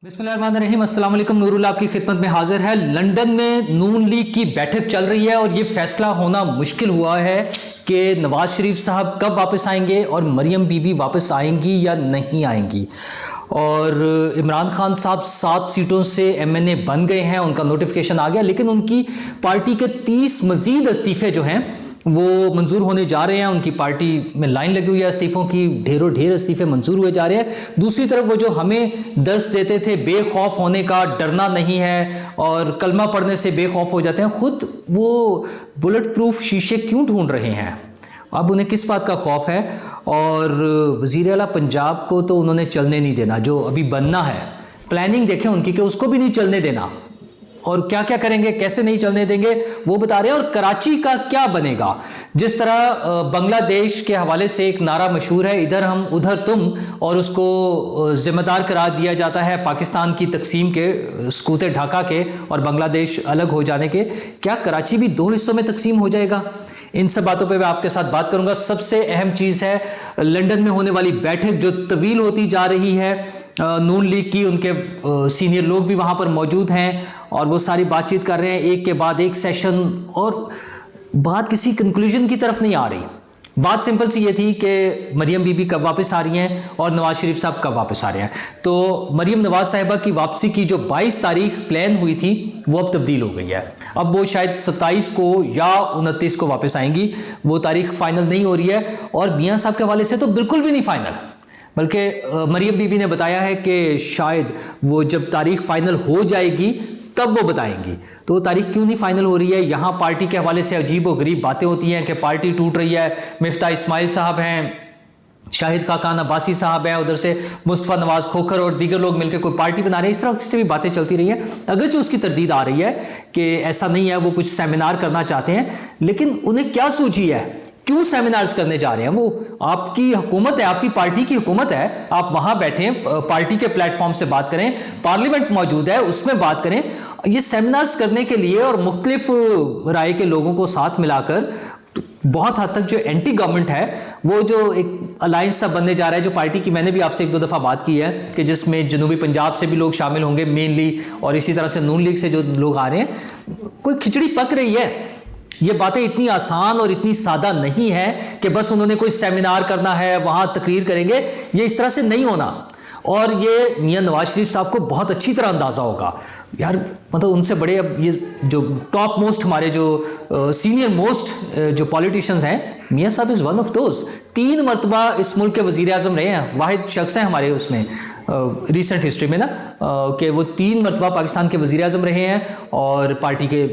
बिस्मिल्लाहिर्रहमानिर्रहीम, अस्सलाम वालेकुम। नूरुल्लाह आपकी खिदमत में हाजिर है। लंदन में नून लीग की बैठक चल रही है और ये फैसला होना मुश्किल हुआ है कि नवाज शरीफ साहब कब वापस आएंगे और मरियम बीबी वापस आएंगी या नहीं आएंगी। और इमरान खान साहब 7 सीटों से एमएनए बन गए हैं, उनका नोटिफिकेशन आ गया, लेकिन उनकी पार्टी के 30 मजीद इस्तीफे जो हैं वो मंजूर होने जा रहे हैं। उनकी पार्टी में लाइन लगी हुई है इस्तीफों की, ढेरों ढेर इस्तीफे मंजूर हुए जा रहे हैं। दूसरी तरफ वो जो हमें दर्स देते थे बेखौफ होने का, डरना नहीं है और कलमा पढ़ने से बेखौफ हो जाते हैं, खुद वो बुलेट प्रूफ शीशे क्यों ढूंढ रहे हैं? अब उन्हें किस बात का खौफ है? और वज़ीर आला पंजाब को तो उन्होंने चलने नहीं देना, जो अभी बनना है प्लानिंग देखें उनकी कि उसको भी नहीं चलने देना। और क्या क्या करेंगे, कैसे नहीं चलने देंगे वो बता रहे हैं। और कराची का क्या बनेगा? जिस तरह बांग्लादेश के हवाले से एक नारा मशहूर है, इधर हम उधर तुम, और उसको जिम्मेदार करार दिया जाता है पाकिस्तान की तकसीम के, सकूते ढाका के और बांग्लादेश अलग हो जाने के। क्या कराची भी 2 हिस्सों में तकसीम हो जाएगा? इन सब बातों पे मैं आपके साथ बात करूंगा। सबसे अहम चीज़ है लंदन में होने वाली बैठक जो तवील होती जा रही है नून लीग की। उनके सीनियर लोग भी वहाँ पर मौजूद हैं और वो सारी बातचीत कर रहे हैं, एक के बाद एक सेशन, और बात किसी कंक्लूजन की तरफ नहीं आ रही। बात सिंपल सी ये थी कि मरियम बीबी कब वापस आ रही हैं और नवाज शरीफ साहब कब वापस आ रहे हैं। तो मरियम नवाज साहिबा की वापसी की जो 22 तारीख प्लान हुई थी वो अब तब्दील हो गई है। अब वो शायद 27 को या 29 को वापस आएंगी। वो तारीख फाइनल नहीं हो रही है और मियाँ साहब के हवाले से तो बिल्कुल भी नहीं फाइनल, बल्कि मरियम बीबी ने बताया है कि शायद वो जब तारीख फाइनल हो जाएगी तब वो बताएंगी। तो वो तारीख क्यों नहीं फाइनल हो रही है? यहाँ पार्टी के हवाले से अजीब व गरीब बातें होती हैं कि पार्टी टूट रही है। मिफ्ता इस्माइल साहब हैं, शाहिद खाकान अब्बासी साहब हैं, उधर से मुस्तफ़ा नवाज खोखर और दीगर लोग मिलकर कोई पार्टी बना रहे हैं। इस तरह से भी बातें चलती रही हैं। अगर जो उसकी तरदीद आ रही है कि ऐसा नहीं है, वो कुछ सेमिनार करना चाहते हैं, लेकिन उन्हें क्या सूझी है, क्यों सेमिनार्स करने जा रहे हैं? वो आपकी हुकूमत है, आपकी पार्टी की हुकूमत है, आप वहां बैठें, पार्टी के प्लेटफॉर्म से बात करें, पार्लियामेंट मौजूद है उसमें बात करें। ये सेमिनार्स करने के लिए और मुख्तलिफ राय के लोगों को साथ मिलाकर बहुत हद तक जो एंटी गवर्नमेंट है, वो जो एक अलायंस सा बनने जा रहा है, जो पार्टी की मैंने भी आपसे 1-2 दफ़ा बात की है कि जिसमें जनूबी पंजाब से भी लोग शामिल होंगे मेनली, और इसी तरह से नून लीग से जो लोग आ रहे हैं, कोई खिचड़ी पक रही है। ये बातें इतनी आसान और इतनी सादा नहीं है कि बस उन्होंने कोई सेमिनार करना है, वहां तकरीर करेंगे। ये इस तरह से नहीं होना। और ये मियां नवाज शरीफ साहब को बहुत अच्छी तरह अंदाजा होगा यार, मतलब उनसे बड़े अब ये जो टॉप मोस्ट हमारे जो सीनियर मोस्ट जो पॉलिटिशियंस हैं, मियां साहब इज़ वन ऑफ दोज। 3 मरतबा इस मुल्क के वज़ीर आज़म रहे हैं, वाहिद शख्स हैं हमारे उसमें रिसेंट हिस्ट्री में ना, कि वो 3 मरतबा पाकिस्तान के वज़ीर आज़म रहे हैं और पार्टी के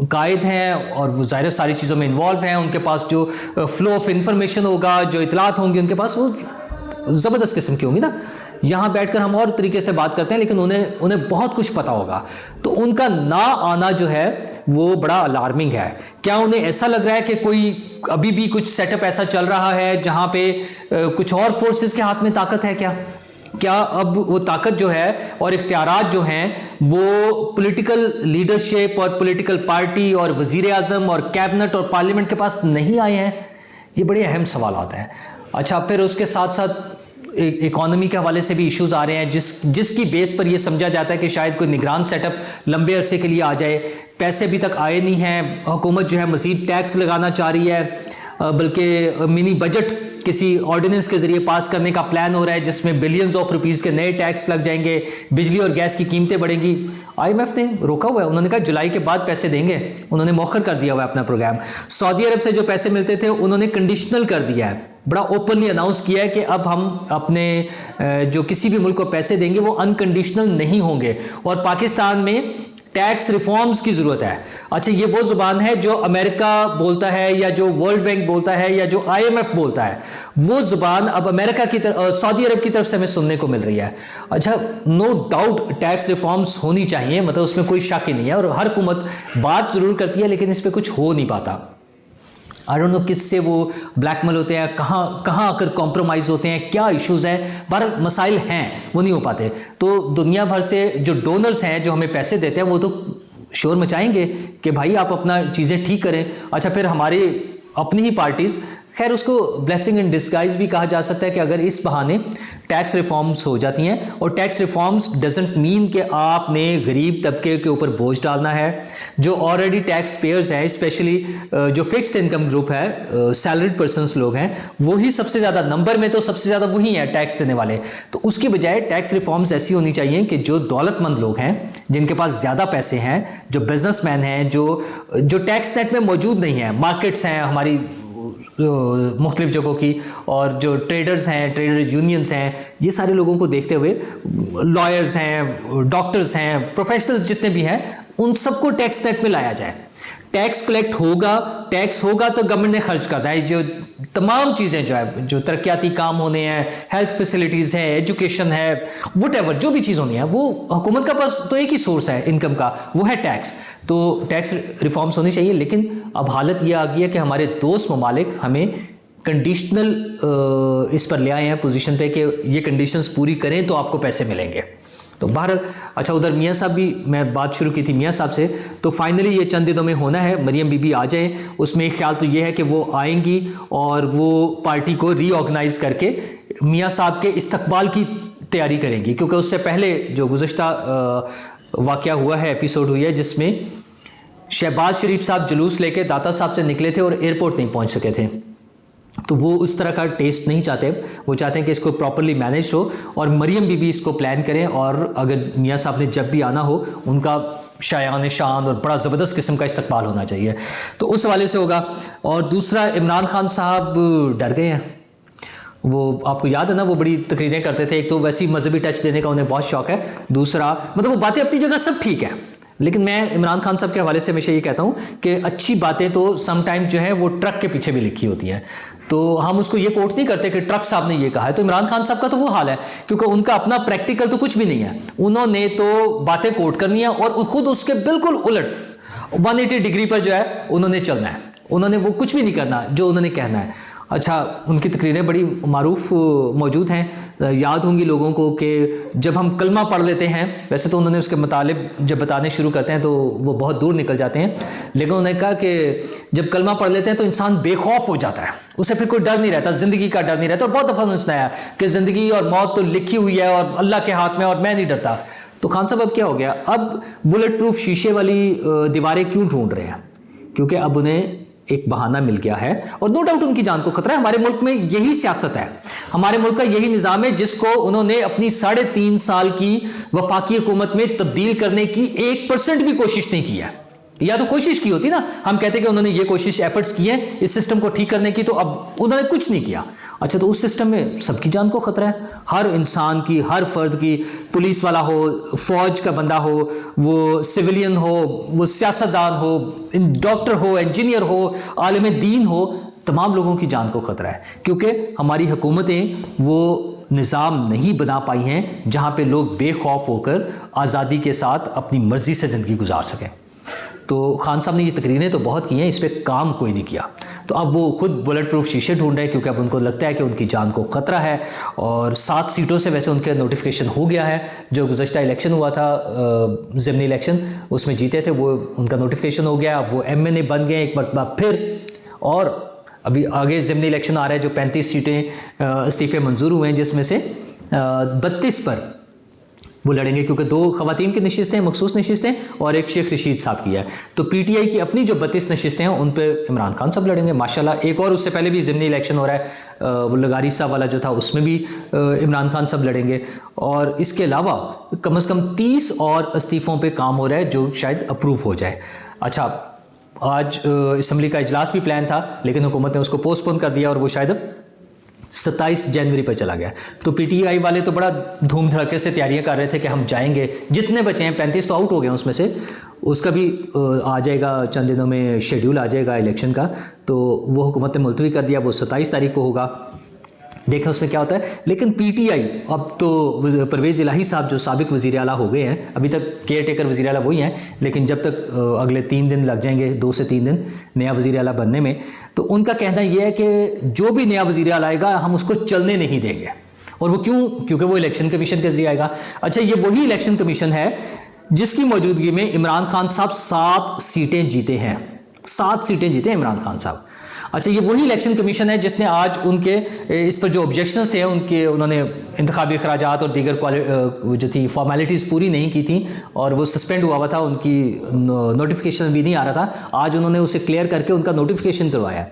कायद हैं, और वो ज़ाहिर सारी चीज़ों में इन्वॉल्व हैं। उनके पास जो फ्लो ऑफ इंफॉर्मेशन होगा, जो इतलात होंगी उनके पास, वो ज़बरदस्त किस्म की होंगी ना। यहाँ बैठकर हम और तरीके से बात करते हैं, लेकिन उन्हें बहुत कुछ पता होगा। तो उनका ना आना जो है वो बड़ा अलार्मिंग है। क्या उन्हें ऐसा लग रहा है कि कोई अभी भी कुछ सेटअप ऐसा चल रहा है जहाँ पे कुछ और फोर्सेस के हाथ में ताकत है? क्या अब वो ताकत जो है और इख्तियारात जो हैं वो पॉलिटिकल लीडरशिप और पॉलिटिकल पार्टी और वज़ीर आज़म और कैबिनेट और पार्लियामेंट के पास नहीं आए हैं? ये बड़े अहम सवालात हैं। अच्छा, फिर उसके साथ साथ इकोनॉमी के हवाले से भी इश्यूज आ रहे हैं, जिसकी बेस पर यह समझा जाता है कि शायद कोई निगरान सेटअप लंबे अरसे के लिए आ जाए। पैसे अभी तक आए नहीं हैं, हुकूमत जो है मज़ीद टैक्स लगाना चाह रही है, बल्कि मिनी बजट किसी ऑर्डिनेंस के जरिए पास करने का प्लान हो रहा है जिसमें बिलियंस ऑफ रुपीस के नए टैक्स लग जाएंगे, बिजली और गैस की कीमतें बढ़ेंगी। IMF ने रोका हुआ है, उन्होंने कहा जुलाई के बाद पैसे देंगे, उन्होंने मौखर कर दिया हुआ है अपना प्रोग्राम। सऊदी अरब से जो पैसे मिलते थे उन्होंने कंडीशनल कर दिया है, बड़ा ओपनली अनाउंस किया है कि अब हम अपने जो किसी भी मुल्क को पैसे देंगे वो अनकंडीशनल नहीं होंगे। और पाकिस्तान में टैक्स रिफॉर्म्स की ज़रूरत है। अच्छा, ये वो ज़ुबान है जो अमेरिका बोलता है या जो वर्ल्ड बैंक बोलता है या जो IMF बोलता है, वो ज़ुबान अब अमेरिका की तरफ, सऊदी अरब की तरफ से हमें सुनने को मिल रही है। अच्छा, नो डाउट टैक्स रिफॉर्म्स होनी चाहिए, मतलब उसमें कोई शक ही नहीं है, और हर हुकूमत बात ज़रूर करती है लेकिन इस पर कुछ हो नहीं पाता। आई डोंट नो किससे वो ब्लैकमेल होते हैं, कहाँ आकर कॉम्प्रोमाइज़ होते हैं, क्या इश्यूज़ हैं, पर मसाइल हैं, वो नहीं हो पाते। तो दुनिया भर से जो डोनर्स हैं जो हमें पैसे देते हैं वो तो शोर मचाएंगे कि भाई आप अपना चीज़ें ठीक करें। अच्छा, फिर हमारी अपनी ही पार्टीज़ खैर उसको ब्लेसिंग इन डिस्गाइज भी कहा जा सकता है कि अगर इस बहाने टैक्स रिफॉर्म्स हो जाती हैं, और टैक्स रिफॉर्म्स डजंट मीन कि आपने गरीब तबके के ऊपर बोझ डालना है। जो ऑलरेडी टैक्स पेयर्स हैं, स्पेशली जो फिक्स्ड इनकम ग्रुप है, सैलरीड पर्सनस लोग हैं, वही सबसे ज़्यादा नंबर में तो सबसे ज़्यादा वही हैं टैक्स देने वाले। तो उसकी बजाय टैक्स रिफॉर्म्स ऐसी होनी चाहिए कि जो दौलतमंद लोग हैं, जिनके पास ज़्यादा पैसे हैं, जो बिजनेसमैन हैं, जो टैक्स नेट में मौजूद नहीं है, मार्केट्स हैं हमारी मुख्तलिफ जगहों की, और जो ट्रेडर्स हैं, ट्रेडर्स यूनियंस हैं, ये सारे लोगों को देखते हुए लॉयर्स हैं, डॉक्टर्स हैं, प्रोफेशनल्स जितने भी हैं, उन सबको टैक्स नेट में लाया जाए। टैक्स कलेक्ट होगा, टैक्स होगा तो गवर्नमेंट ने खर्च करना है। जो तमाम चीज़ें जो है, जो तरक्याती काम होने हैं, हेल्थ फैसिलिटीज़ है, एजुकेशन है, वट जो भी चीज़ होनी है, वो हुकूमत का पास तो एक ही सोर्स है इनकम का, वो है टैक्स। तो टैक्स रिफॉर्म्स होनी चाहिए। लेकिन अब हालत ये आ गई है कि हमारे दोस्त ममालिक हमें कंडीशनल इस पर ले आए हैं पोजीशन पे कि ये कंडीशंस पूरी करें तो आपको पैसे मिलेंगे। तो बहरहाल अच्छा, उधर मियाँ साहब भी, मैं बात शुरू की थी मियाँ साहब से, तो फाइनली ये चंद दिनों में होना है, मरियम बीबी आ जाए। उसमें एक ख्याल तो ये है कि वो आएंगी और वो पार्टी को रीऑर्गेनाइज करके मियाँ साहब के इस्तकबाल की तैयारी करेंगी, क्योंकि उससे पहले जो गुज़श्ता वाक़या हुआ है, एपिसोड हुई है, जिसमें शहबाज शरीफ साहब जुलूस लेके दाता साहब से निकले थे और एयरपोर्ट नहीं पहुँच सके थे। तो वो उस तरह का टेस्ट नहीं चाहते, वो चाहते हैं कि इसको प्रॉपरली मैनेज हो और मरियम बीबी इसको प्लान करें, और अगर मियाँ साहब ने जब भी आना हो उनका शायान शान और बड़ा ज़बरदस्त किस्म का इस्तकबाल होना चाहिए। तो उस हवाले से होगा। और दूसरा, इमरान खान साहब डर गए हैं। वो आपको याद है ना, वो बड़ी तकरीरें करते थे। एक तो वैसी मजहबी टच देने का उन्हें बहुत शौक है, दूसरा मतलब वो बातें अपनी जगह सब ठीक है, लेकिन मैं इमरान खान साहब के हवाले से हमेशा ये कहता हूँ कि अच्छी बातें तो समटाइम्स जो है वो ट्रक के पीछे भी लिखी होती हैं। तो हम उसको ये कोट नहीं करते कि ट्रक साहब ने ये कहा है। तो इमरान खान साहब का तो वो हाल है, क्योंकि उनका अपना प्रैक्टिकल तो कुछ भी नहीं है। उन्होंने तो बातें कोट करनी है और खुद उसके बिल्कुल उलट 180 डिग्री पर जो है उन्होंने चलना है। उन्होंने वो कुछ भी नहीं करना जो उन्होंने कहना है। अच्छा, उनकी तकरीरें बड़ी मारूफ मौजूद हैं। याद होंगी लोगों को कि जब हम कलमा पढ़ लेते हैं, वैसे तो उन्होंने उसके मतलब जब बताने शुरू करते हैं तो वो बहुत दूर निकल जाते हैं, लेकिन उन्होंने कहा कि जब कलमा पढ़ लेते हैं तो इंसान बेखौफ हो जाता है, उसे फिर कोई डर नहीं रहता, ज़िंदगी का डर नहीं रहता। और बहुत दफ़ा उन्होंने सुनाया कि ज़िंदगी और मौत तो लिखी हुई है और अल्लाह के हाथ में, और मैं नहीं डरता। तो खान साहब अब क्या हो गया, अब बुलेट प्रूफ शीशे वाली दीवारें क्यों ढूंढ रहे हैं? क्योंकि अब उन्हें एक बहाना मिल गया है, और नो डाउट उनकी जान को खतरा है। हमारे मुल्क में यही सियासत है, हमारे मुल्क का यही निज़ाम है, जिसको उन्होंने अपनी 3.5 साल की वफाकी हुकूमत में तब्दील करने की 1% भी कोशिश नहीं की है। या तो कोशिश की होती ना, हम कहते कि उन्होंने ये कोशिश, एफर्ट्स किए इस सिस्टम को ठीक करने की, तो अब उन्होंने कुछ नहीं किया। अच्छा, तो उस सिस्टम में सबकी जान को खतरा है, हर इंसान की, हर फर्द की, पुलिस वाला हो, फौज का बंदा हो, वो सिविलियन हो, वो सियासतदान हो, डॉक्टर हो, इंजीनियर हो, आलिम दीन हो, तमाम लोगों की जान को खतरा है। क्योंकि हमारी हुकूमतें वो निज़ाम नहीं बना पाई हैं जहाँ पे लोग बेखौफ होकर आज़ादी के साथ अपनी मर्ज़ी से ज़िंदगी गुजार सकें। तो खान साहब ने ये तकरीरें तो बहुत की हैं, इस पर काम कोई नहीं किया। तो अब वो खुद बुलेट प्रूफ शीशे ढूंढ रहे हैं, क्योंकि अब उनको लगता है कि उनकी जान को ख़तरा है। और 7 सीटों से वैसे उनके नोटिफिकेशन हो गया है। जो गुज़श्ता इलेक्शन हुआ था, ज़िमनी इलेक्शन, उसमें जीते थे, वो उनका नोटिफिकेशन हो गया। वो MNA बन गए एक मरतबा फिर। और अभी आगे ज़िमनी इलेक्शन आ रहा है, जो 35 सीटें इस्तीफ़े मंजूर हुए हैं, जिसमें से 32 पर वो लड़ेंगे, क्योंकि 2 ख़वातीन की नशिस्तें, मखसूस नशिस्तें, और एक शेख रशीद साहब की है। तो PTI की अपनी जो 32 नशिस्तें हैं उन पे इमरान खान साहब लड़ेंगे माशाल्लाह। एक और उससे पहले भी ज़िमनी इलेक्शन हो रहा है, वो लगारी साहब वाला जो था, उसमें भी इमरान खान साहब लड़ेंगे। और इसके अलावा कम से कम 30 और इस्तीफ़ों पर काम हो रहा है, जो शायद अप्रूव हो जाए। अच्छा, आज असम्बली का इजलास भी प्लान था, लेकिन हुकूमत ने उसको पोस्टपोन कर दिया और वो शायद 27 जनवरी पर चला गया। तो PTI वाले तो बड़ा धूम धड़के से तैयारियां कर रहे थे कि हम जाएंगे, जितने बचे हैं 35 तो आउट हो गए हैं उसमें से, उसका भी आ जाएगा चंद दिनों में, शेड्यूल आ जाएगा इलेक्शन का। तो वो हुकूमत ने मुलतवी कर दिया, वो 27 तारीख को होगा, देखें उसमें क्या होता है। लेकिन PTI अब तो परवेज़ इलाही साहब जो साबिक वज़ीर आला हो गए हैं, अभी तक केयर टेकर वज़ीर आला वही हैं, लेकिन जब तक अगले 3 दिन लग जाएंगे, 2 से 3 दिन नया वज़ीर आला बनने में, तो उनका कहना यह है कि जो भी नया वज़ीर आला आएगा हम उसको चलने नहीं देंगे। और वो क्यों? क्योंकि वो इलेक्शन कमीशन के जरिए आएगा। अच्छा, ये वही इलेक्शन कमीशन है जिसकी मौजूदगी में इमरान खान साहब 7 सीटें जीते हैं। 7 सीटें जीते हैं इमरान खान साहब। अच्छा, ये वही इलेक्शन कमीशन है जिसने आज उनके इस पर जो ऑब्जेक्शंस थे उन्होंने इंतखाबी अखराजात और दीगर जो थी फॉर्मेलिटीज़ पूरी नहीं की थी और वो सस्पेंड हुआ था, उनकी नोटिफिकेशन भी नहीं आ रहा था। आज उन्होंने उसे क्लियर करके उनका नोटिफिकेशन करवाया।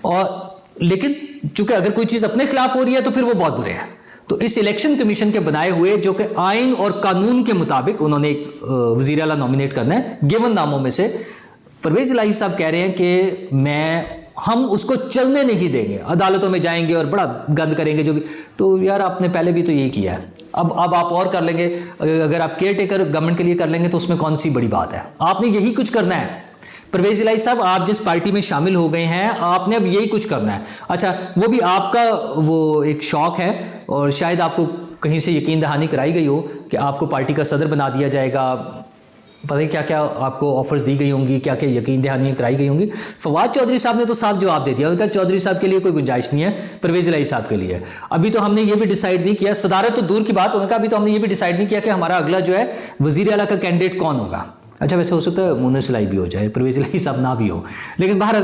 और लेकिन चूंकि अगर कोई चीज़ अपने खिलाफ हो रही है तो फिर वो बहुत बुरे हैं। तो इस इलेक्शन कमीशन के बनाए हुए, जो कि आइन और कानून के मुताबिक उन्होंने एक वज़ीर आला नॉमिनेट करना है, गिवन नामों में से परवेज़ इलाही साहब कह रहे हैं कि हम उसको चलने नहीं देंगे, अदालतों में जाएंगे और बड़ा गंद करेंगे जो भी। तो यार आपने पहले भी तो यही किया है, अब आप और कर लेंगे। अगर आप केयर टेकर गवर्नमेंट के लिए कर लेंगे तो उसमें कौन सी बड़ी बात है। आपने यही कुछ करना है परवेज़ इलाही साहब, आप जिस पार्टी में शामिल हो गए हैं आपने अब यही कुछ करना है। अच्छा, वो भी आपका वो एक शौक है और शायद आपको कहीं से यकीन दहानी कराई गई हो कि आपको पार्टी का सदर बना दिया जाएगा, पता नहीं क्या क्या आपको ऑफर्स दी गई होंगी, क्या क्या यकीन दहानियाँ कराई गई होंगी। फवाद चौधरी साहब ने तो साफ जवाब दे दिया, उनका चौधरी साहब के लिए कोई गुंजाइश नहीं है, परवेज़ इलाही साहब के लिए। अभी तो हमने ये भी डिसाइड नहीं किया, सदारत तो दूर की बात, उनका अभी तो हमने ये भी डिसाइड नहीं किया कि हमारा अगला जो है वज़ीर आला का कैंडिडेट कौन होगा। अच्छा, वैसे हो सकता है मुनस इलाही भी हो जाए, परवेज़ इलाही साहब ना भी हो, लेकिन बहरहाल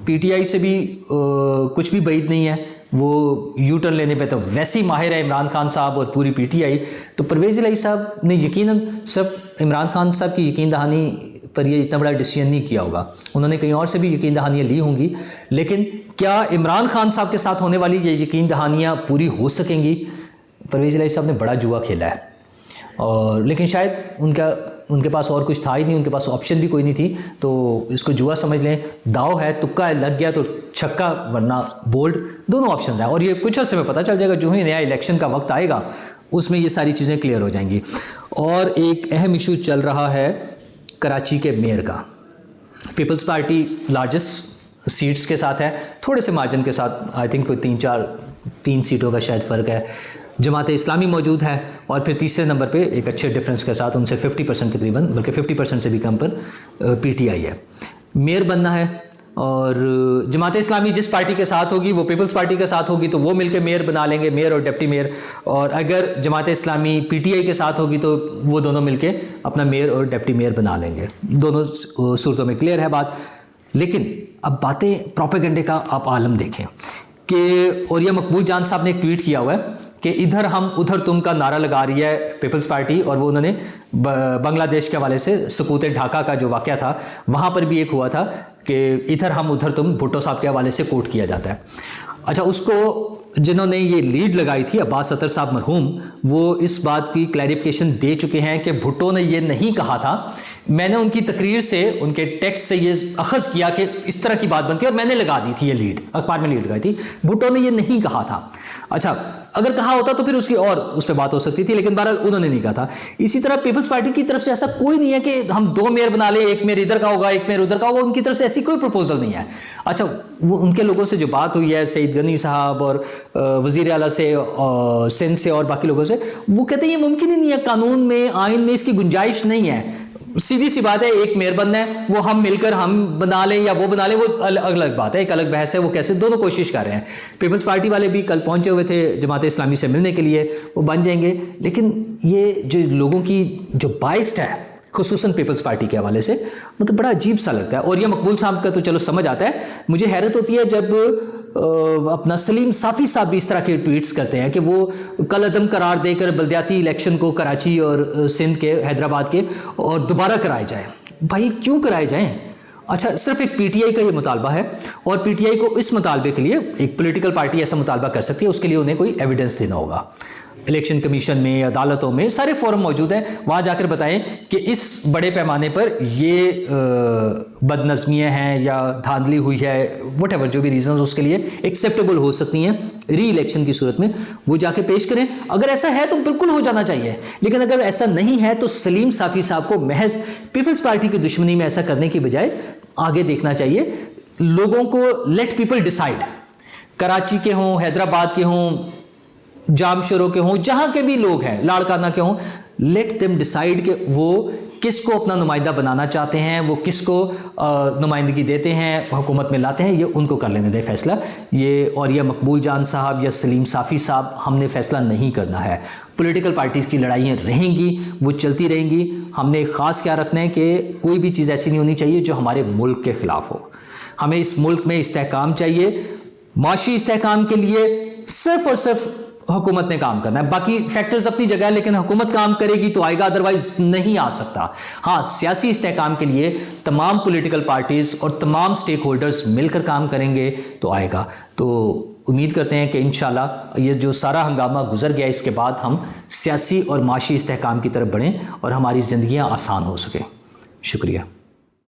पीटीआई से भी कुछ भी बैद नहीं है। वो यू टर्न लेने पे तो वैसे ही माहिर है इमरान खान साहब और पूरी पीटीआई। तो परवेज़ इलाही साहब ने यकीनन सिर्फ इमरान खान साहब की यकीन दहानी पर ये इतना बड़ा डिसीजन नहीं किया होगा, उन्होंने कहीं और से भी यकीन दहानियाँ ली होंगी। लेकिन क्या इमरान खान साहब के साथ होने वाली ये यकीन दहानियाँ पूरी हो सकेंगी? परवेज़ इलाही साहब ने बड़ा जुआ खेला है और लेकिन शायद उनके पास और कुछ था ही नहीं, उनके पास ऑप्शन भी कोई नहीं थी। तो इसको जुआ समझ लें, दाव है, तुक्का है, लग गया तो छक्का वरना बोल्ड, दोनों ऑप्शन हैं। और ये कुछ अर्से में पता चल जाएगा, जो ही नया इलेक्शन का वक्त आएगा उसमें ये सारी चीज़ें क्लियर हो जाएंगी। और एक अहम इशू चल रहा है कराची के मेयर का। पीपल्स पार्टी लार्जेस्ट सीट्स के साथ है, थोड़े से मार्जिन के साथ, आई थिंक कोई 3 सीटों का शायद फ़र्क है। जमात इस्लामी मौजूद है और फिर तीसरे नंबर पे एक अच्छे डिफरेंस के साथ उनसे 50% तकरीबन, बल्कि 50% से भी कम पर पीटीआई है। मेयर बनना है और जमात इस्लामी जिस पार्टी के साथ होगी वो पीपल्स पार्टी के साथ होगी तो वो मिलकर मेयर बना लेंगे, मेयर और डिप्टी मेयर। और अगर जमात इस्लामी पीटीआई के साथ होगी तो वो दोनों मिलकर अपना मेयर और डिप्टी मेयर बना लेंगे। दोनों सूरतों में क्लियर है बात। लेकिन अब बातें प्रोपेगेंडे का आप आलम देखें कि और ये मकबूल जान साहब ने एक ट्वीट किया हुआ है कि इधर हम उधर तुम का नारा लगा रही है पीपल्स पार्टी। और वो उन्होंने बांग्लादेश के हवाले से सकूत ढाका का जो वाक़या था वहाँ पर भी एक हुआ था कि इधर हम उधर तुम, भुट्टो साहब के हवाले से कोट किया जाता है। अच्छा, उसको जिन्होंने ये लीड लगाई थी अब्बास अतर साहब मरहूम, वो इस बात की क्लैरिफिकेशन दे चुके हैं कि भुट्टो ने ये नहीं कहा था, मैंने उनकी तकरीर से, उनके टेक्स्ट से ये अखज़ किया कि इस तरह की बात बनती है और मैंने लगा दी थी ये लीड, अखबार में लीड लगाई थी, भुट्टो ने ये नहीं कहा था। अच्छा, अगर कहा होता तो फिर उसकी और उस पर बात हो सकती थी, लेकिन बहरहाल उन्होंने नहीं कहा था। इसी तरह पीपल्स पार्टी की तरफ से ऐसा कोई नहीं है कि हम 2 मेयर बना ले, एक मेयर इधर का होगा एक मेयर उधर का होगा, उनकी तरफ से ऐसी कोई प्रपोजल नहीं है। अच्छा, वो उनके लोगों से जो बात हुई है, सईद गनी साहब और वज़ीर आला से, सिंध से और बाकी लोगों से, वो कहते हैं ये मुमकिन ही नहीं है, कानून में, आइन में इसकी गुंजाइश नहीं है। सीधी सी बात है, एक मेयर बनना है, वो हम मिलकर हम बना लें या वो बना लें, वो अलग बात है, एक अलग बहस है। वो कैसे, दोनों कोशिश कर रहे हैं। पीपल्स पार्टी वाले भी कल पहुंचे हुए थे जमात इस्लामी से मिलने के लिए, वो बन जाएंगे। लेकिन ये जो लोगों की जो बाइस्ड है खुसूसन पीपल्स पार्टी के हवाले से, मतलब बड़ा अजीब सा लगता है। और ये मकबूल साहब का तो चलो समझ आता है, मुझे हैरत होती है जब अपना सलीम साफ़ी साहब भी इस तरह के ट्वीट्स करते हैं कि वो कल अदम करार देकर बल्दियाती इलेक्शन को कराची और सिंध के, हैदराबाद के, और दोबारा कराए जाए। भाई क्यों कराए जाएं? अच्छा, सिर्फ एक पीटीआई का ये मुतालबा है और पीटीआई को इस मुतालबे के लिए, एक पॉलिटिकल पार्टी ऐसा मुतालबा कर सकती है, उसके लिए उन्हें कोई एविडेंस देना होगा। इलेक्शन कमीशन में, अदालतों में सारे फोरम मौजूद हैं, वहाँ जाकर बताएं कि इस बड़े पैमाने पर ये बदनज़मियाँ हैं या धांधली हुई है, वट एवर जो भी रीज़न्स उसके लिए एक्सेप्टेबल हो सकती हैं री इलेक्शन की सूरत में, वो जाके पेश करें। अगर ऐसा है तो बिल्कुल हो जाना चाहिए, लेकिन अगर ऐसा नहीं है तो सलीम साफ़ी साहब को महज पीपल्स पार्टी की दुश्मनी में ऐसा करने की बजाय आगे देखना चाहिए। लोगों को लेट पीपल डिसाइड, कराची के हों, हैदराबाद के हों, जामशोरों के हों, जहां के भी लोग हैं, लाड़काना के हों, लेट देम डिसाइड कि वो किसको अपना नुमाइंदा बनाना चाहते हैं, वो किसको नुमाइंदगी देते हैं, हुकूमत में लाते हैं, ये उनको कर लेने दें फैसला। ये और ये मकबूल जान साहब या सलीम साफ़ी साहब, हमने फैसला नहीं करना है। पॉलिटिकल पार्टीज़ की लड़ाइयाँ रहेंगी, वो चलती रहेंगी। हमने ख़ास क्या रखना है कि कोई भी चीज़ ऐसी नहीं होनी चाहिए जो हमारे मुल्क के ख़िलाफ़ हो। हमें इस मुल्क में इस्तेहकाम चाहिए। माशी इस्तेहकाम के लिए सिर्फ और सिर्फ हुकूमत ने काम करना है। बाकी फैक्टर्स अपनी जगह है, लेकिन हुकूमत काम करेगी तो आएगा, अदरवाइज नहीं आ सकता। हाँ, सियासी इस्तेहकाम के लिए तमाम पॉलिटिकल पार्टीज और तमाम स्टेक होल्डर्स मिलकर काम करेंगे तो आएगा। तो उम्मीद करते हैं कि इंशाल्लाह ये जो सारा हंगामा गुजर गया, इसके बाद हम सियासी और माशी इस्तेहकाम की तरफ बढ़ें और हमारी ज़िंदगियाँ आसान हो सकें। शुक्रिया।